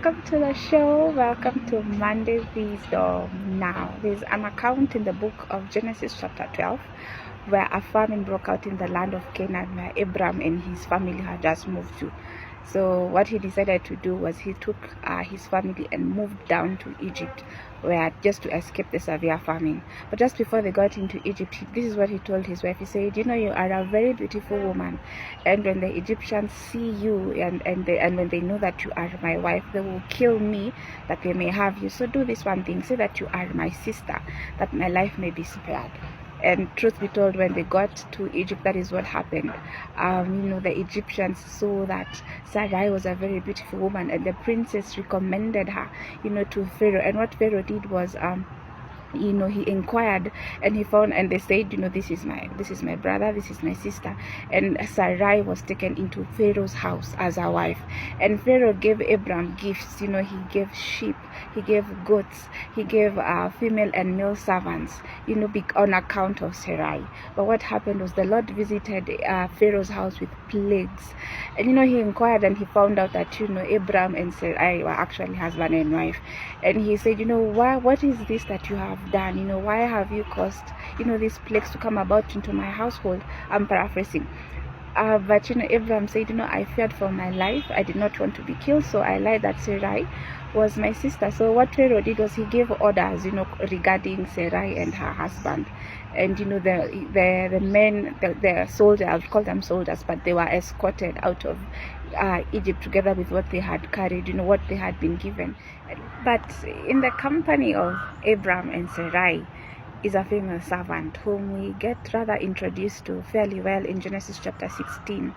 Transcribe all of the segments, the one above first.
welcome to the show. Welcome to Monday Wisdom. Now, there's an account in the book of Genesis, chapter 12, where a famine broke out in the land of Canaan, where Abraham and his family had just moved to. So, what he decided to do was he took his family and moved down to Egypt, where just to escape the severe famine. But just before they got into Egypt, this is what he told his wife. He said, "You know, you are a very beautiful woman, and when the Egyptians see you and when they know that you are my wife, they will kill me that they may have you. So do this one thing: say that you are my sister, that my life may be spared." And truth be told, when they got to Egypt, that is what happened. The Egyptians saw that Sarai was a very beautiful woman, and the princess recommended her, to Pharaoh. And what Pharaoh did was, he inquired, and he found, and they said, this is my brother, this is my sister. And Sarai was taken into Pharaoh's house as a wife. And Pharaoh gave Abraham gifts. He gave sheep, he gave goats, he gave female and male servants, on account of Sarai. But what happened was the Lord visited Pharaoh's house with plagues. And he inquired, and he found out that Abraham and Sarai were actually husband and wife. And he said, what is this that you have done? Why have you caused these plagues to come about into my household? I'm paraphrasing. But Abraham said, I feared for my life. I did not want to be killed, so I lied that Sarai was my sister. So what Pharaoh did was he gave orders, regarding Sarai and her husband. And the men, the soldiers, I would call them soldiers, but they were escorted out of Egypt together with what they had carried, what they had been given. But in the company of Abraham and Sarai is a female servant whom we get rather introduced to fairly well in Genesis chapter 16.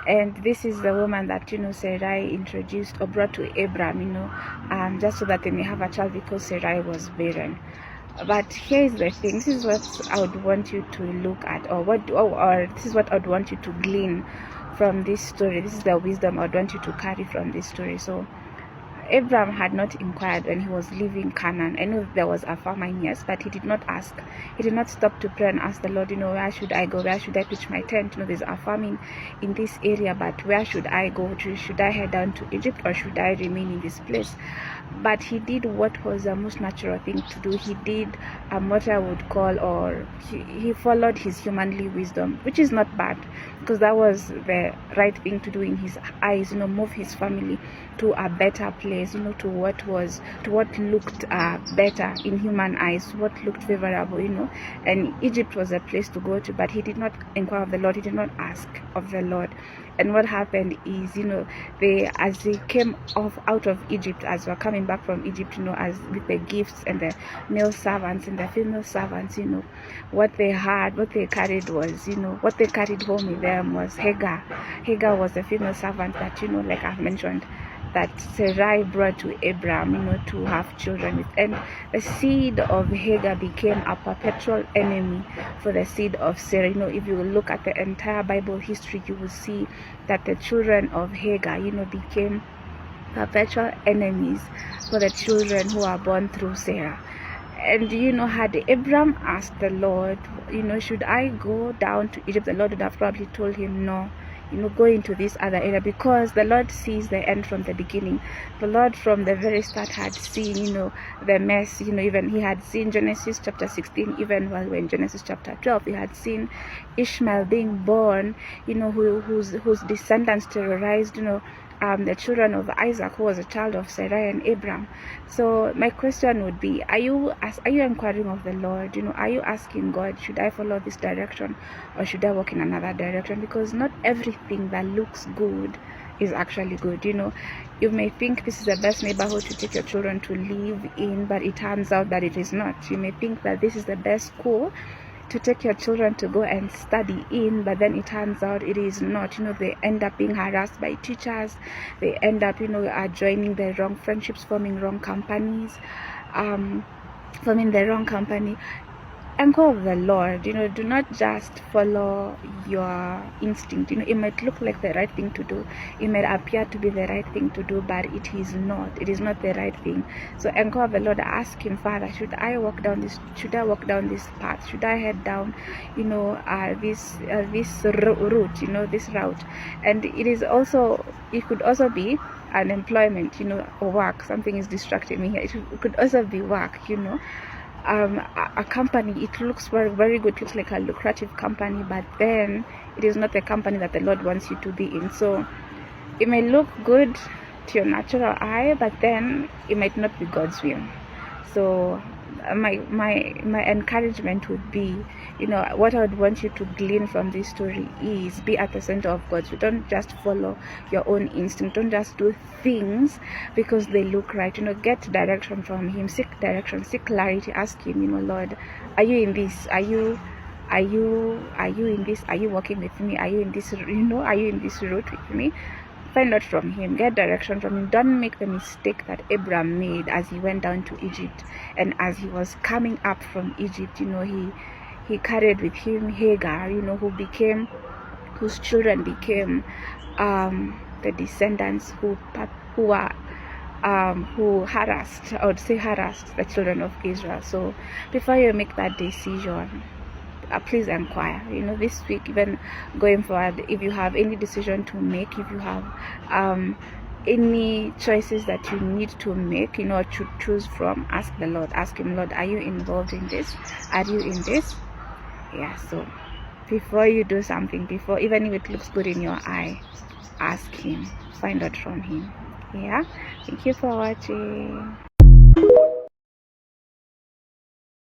And this is the woman that Sarai introduced or brought to Abraham, just so that they may have a child, because Sarai was barren. But here is the thing. This is what I would want you to look at, or this is what I would want you to glean from this story. This is the wisdom I would want you to carry from this story. So Abraham had not inquired when he was leaving Canaan. I know there was a famine, yes, but he did not ask. He did not stop to pray and ask the Lord, where should I go? Where should I pitch my tent? There's a famine in this area, but where should I go to? Should I head down to Egypt, or should I remain in this place? But he did what was the most natural thing to do. He did what I would call, or he followed his humanly wisdom, which is not bad, because that was the right thing to do in his eyes. Move his family to a better place, to what looked better in human eyes, what looked favorable, and Egypt was a place to go to. But he did not inquire of the Lord, he did not ask of the Lord. And what happened is, as they came out of Egypt, as we're coming back from Egypt, as with the gifts and the male servants and the female servants, what they carried was, what they carried home with them was Hagar. Hagar was the female servant that, like I've mentioned, that Sarai brought to Abraham, to have children with. And the seed of Hagar became a perpetual enemy for the seed of Sarah. If you look at the entire Bible history, you will see that the children of Hagar, became perpetual enemies for the children who are born through Sarah. And had Abraham asked the Lord, should I go down to Egypt, the Lord would have probably told him no. Go into this other area, because the Lord sees the end from the beginning. The Lord from the very start had seen, the mess, even he had seen Genesis chapter 16, even while we're in Genesis chapter 12, he had seen Ishmael being born, whose descendants terrorized, the children of Isaac, who was a child of Sarai and Abraham. So my question would be, are you inquiring of the Lord? Are you asking God, should I follow this direction, or should I walk in another direction? Because not everything that looks good is actually good. You may think this is the best neighborhood to take your children to live in, but it turns out that it is not. You may think that this is the best school to take your children to go and study in, but then it turns out it is not. They end up being harassed by teachers. They end up joining the wrong friendships, forming wrong companies, forming the wrong company. Anchor of the Lord, do not just follow your instinct. It might look like the right thing to do, it might appear to be the right thing to do, but it is not the right thing. So anchor of the Lord, ask him, Father, should I walk down this path? Should I head down this route, this route? And it could also be unemployment, or work. Something is distracting me here. It could also be work, a company, it looks very, very good, looks like a lucrative company, but then it is not the company that the Lord wants you to be in. So it may look good to your natural eye, but then it might not be God's will. So my encouragement would be, what I would want you to glean from this story is be at the center of God's will. Don't just follow your own instinct. Don't just do things because they look right. Get direction from Him. Seek direction, seek clarity. Ask Him, Lord, are you in this? Are you in this? Are you walking with me? Are you in this? Are you in this route with me? Find out from Him, get direction from Him. Don't make the mistake that Abraham made as he went down to Egypt, and as he was coming up from Egypt, he carried with him Hagar, whose children became the descendants who harassed the children of Israel. So before you make that decision, please inquire. This week, even going forward, if you have any decision to make, if you have any choices that you need to make, to choose from, ask the Lord. Ask Him, Lord, are you involved in this? Are you in this? Yeah. So before you do something, even if it looks good in your eye, ask Him. Find out from Him. Yeah. Thank you for watching.